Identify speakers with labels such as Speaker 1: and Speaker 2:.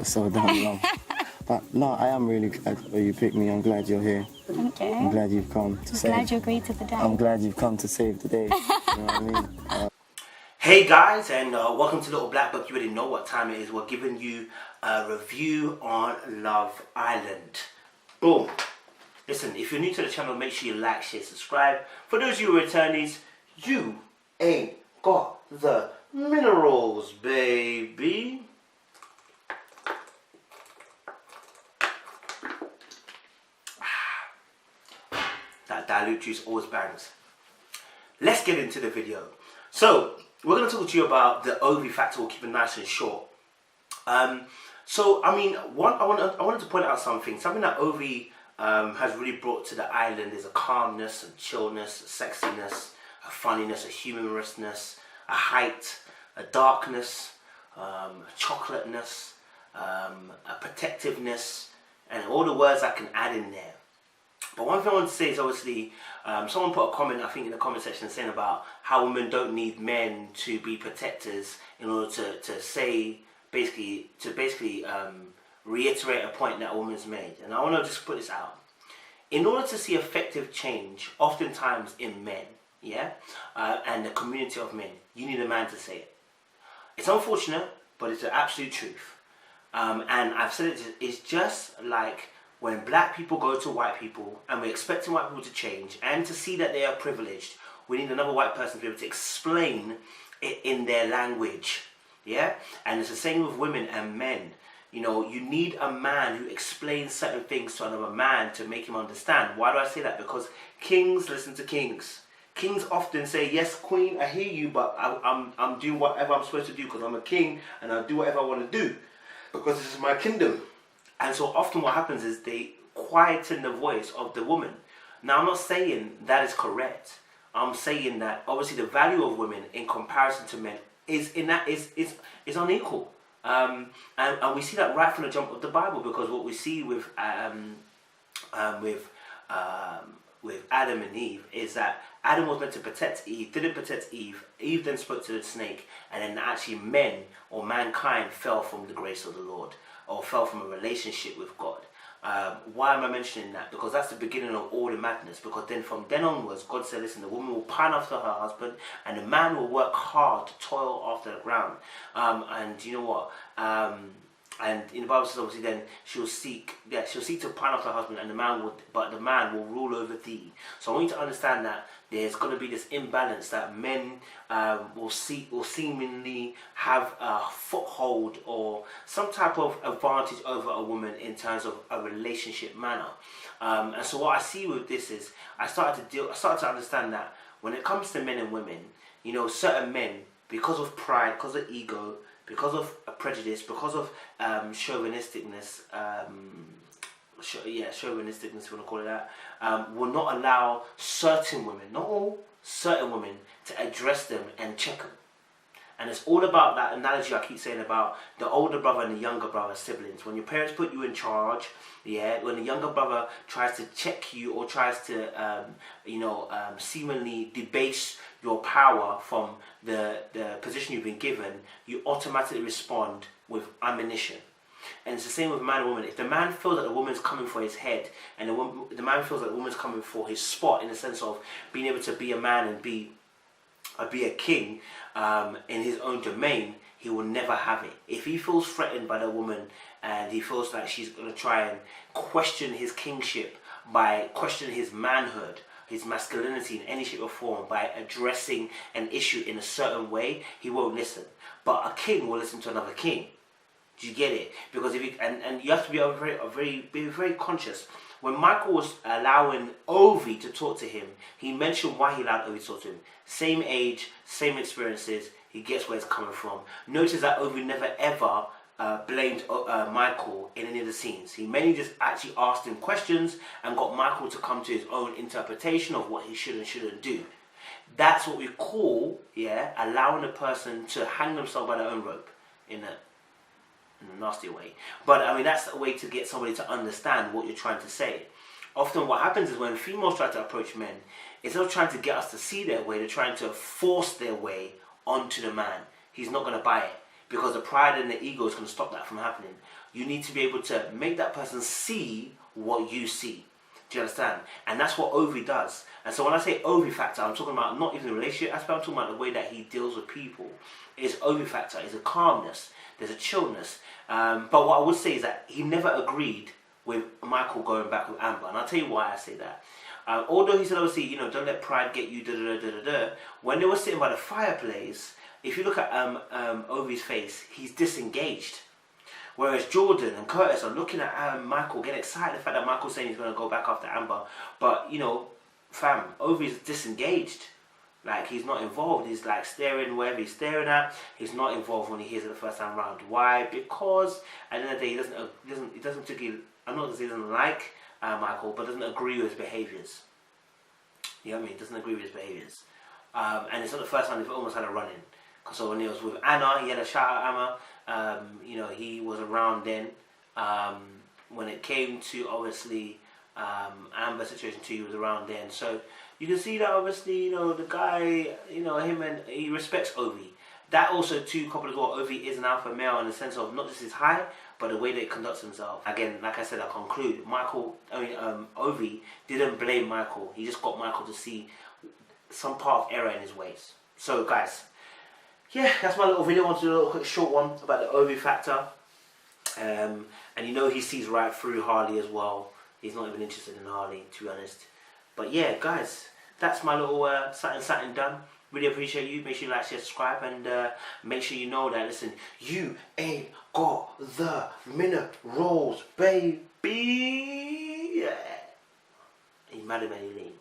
Speaker 1: for so damn long. But no, I am really glad you picked me. I'm glad you're here.
Speaker 2: Thank you.
Speaker 1: I'm glad you've come to save.
Speaker 2: I'm glad you agreed to the day.
Speaker 1: I'm glad you've come to save the day. You know what I mean?
Speaker 3: Hey guys, and welcome to Little Black Book. You already know what time it is. We're giving you a review on Love Island. Boom. Listen, if you're new to the channel, make sure you like, share, subscribe. For those of you returnees, you ain't got the minerals, baby. That dilute juice always bangs. Let's get into the video. So, we're going to talk to you about the Ovie factor. We'll keep it nice and short. I wanted to point out something that Ovie has really brought to the island is a calmness and chillness, a sexiness, a funniness, a humorousness, a height, a darkness, a chocolateness, a protectiveness, and all the words I can add in there. But one thing I want to say is obviously, someone put a comment, I think in the comment section, saying about how women don't need men to be protectors in order to reiterate a point that a woman's made. And I want to just put this out. In order to see effective change, oftentimes in men, and the community of men, you need a man to say it. It's unfortunate, but it's the absolute truth. And I've said it's just like when black people go to white people and we're expecting white people to change and to see that they are privileged, we need another white person to be able to explain it in their language. Yeah? And it's the same with women and men. You know, you need a man who explains certain things to another man to make him understand. Why do I say that? Because kings listen to kings. Kings often say, yes, queen, I hear you, but I'm doing whatever I'm supposed to do because I'm a king and I'll do whatever I want to do because this is my kingdom. And so often what happens is they quieten the voice of the woman. Now, I'm not saying that is correct. I'm saying that obviously the value of women in comparison to men is unequal. And we see that right from the jump of the Bible, because what we see with Adam and Eve is that Adam was meant to protect Eve, didn't protect Eve. Eve then spoke to the snake, and then actually men or mankind fell from the grace of the Lord, or fell from a relationship with God. Why am I mentioning that? Because that's the beginning of all the madness. Because then from then onwards, God said, listen, the woman will pine after her husband, and the man will work hard to toil after the ground. And you know what? And in the Bible says obviously then she'll seek to pine after her husband, and the man will rule over thee. So I want you to understand that there's going to be this imbalance that men will seemingly have a foothold or some type of advantage over a woman in terms of a relationship manner. And so what I see with this is I started to understand that when it comes to men and women, you know, certain men, because of pride, because of ego, because of prejudice, because of chauvinisticness, chauvinisticness, we want to call it that, will not allow certain women, not all, certain women, to address them and check them. And it's all about that analogy I keep saying about the older brother and the younger brother siblings. When your parents put you in charge, when the younger brother tries to check you or tries to, seemingly debase your power from the position you've been given, you automatically respond with ammunition. And it's the same with man and woman. If the man feels that the woman's coming for his head, and the man feels that the woman's coming for his spot, in the sense of being able to be a man and be a king in his own domain, he will never have it. If he feels threatened by the woman and he feels like she's going to try and question his kingship by questioning his manhood, his masculinity in any shape or form, by addressing an issue in a certain way, he won't listen. But a king will listen to another king. Do you get it? Because if you and you have to be very conscious. When Michael was allowing Ovie to talk to him, he mentioned why he allowed Ovie to talk to him. Same age, same experiences. He gets where it's coming from. Notice that Ovie never ever blamed Michael in any of the scenes. He mainly just actually asked him questions and got Michael to come to his own interpretation of what he should and shouldn't do. That's what we call, allowing a person to hang themselves by their own rope in a nasty way. But I mean, that's a way to get somebody to understand what you're trying to say. Often what happens is when females try to approach men, instead of trying to get us to see their way, they're trying to force their way onto the man. He's not going to buy it. because the pride and the ego is going to stop that from happening. You need to be able to make that person see what you see. Do you understand? And that's what Ovie does. And so when I say Ovie factor, I'm talking about not even the relationship aspect, I'm talking about the way that he deals with people. It's Ovie factor, it's a calmness, there's a chillness. But what I would say is that he never agreed with Michael going back with Amber. And I'll tell you why I say that. Although he said, obviously, you know, don't let pride get you, when they were sitting by the fireplace, if you look at Ovie's face, he's disengaged. Whereas Jordan and Curtis are looking at Michael, getting excited the fact that Michael's saying he's going to go back after Amber. But, you know, fam, Ovie's disengaged. Like, he's not involved. He's like staring wherever he's staring at. He's not involved when he hears it the first time round. Why? Because at the end of the day, he doesn't particularly, I'm not going to say he doesn't like Michael, but doesn't agree with his behaviours. You know what I mean? Doesn't agree with his behaviours. And it's not the first time they've almost had a run-in. Because so when he was with Anna, he had a shout out Anna. You know, he was around then. When it came to, obviously, Amber situation too, he was around then. So you can see that, obviously, you know, the guy, you know, he respects Ovie. That also too, coupled as well, Ovie is an alpha male in the sense of not just his height, but the way that he conducts himself. Again, like I said, I conclude, Ovie didn't blame Michael. He just got Michael to see some part of error in his ways. So guys, yeah, that's my little video. I wanted to do a little quick short one about the Ovie factor. And you know he sees right through Harley as well. He's not even interested in Harley, to be honest. But yeah, guys, that's my little something done. Really appreciate you. Make sure you like, share, subscribe, and make sure you know that, listen, you ain't got the minerals, baby. Yeah. Are you mad at me, Lean?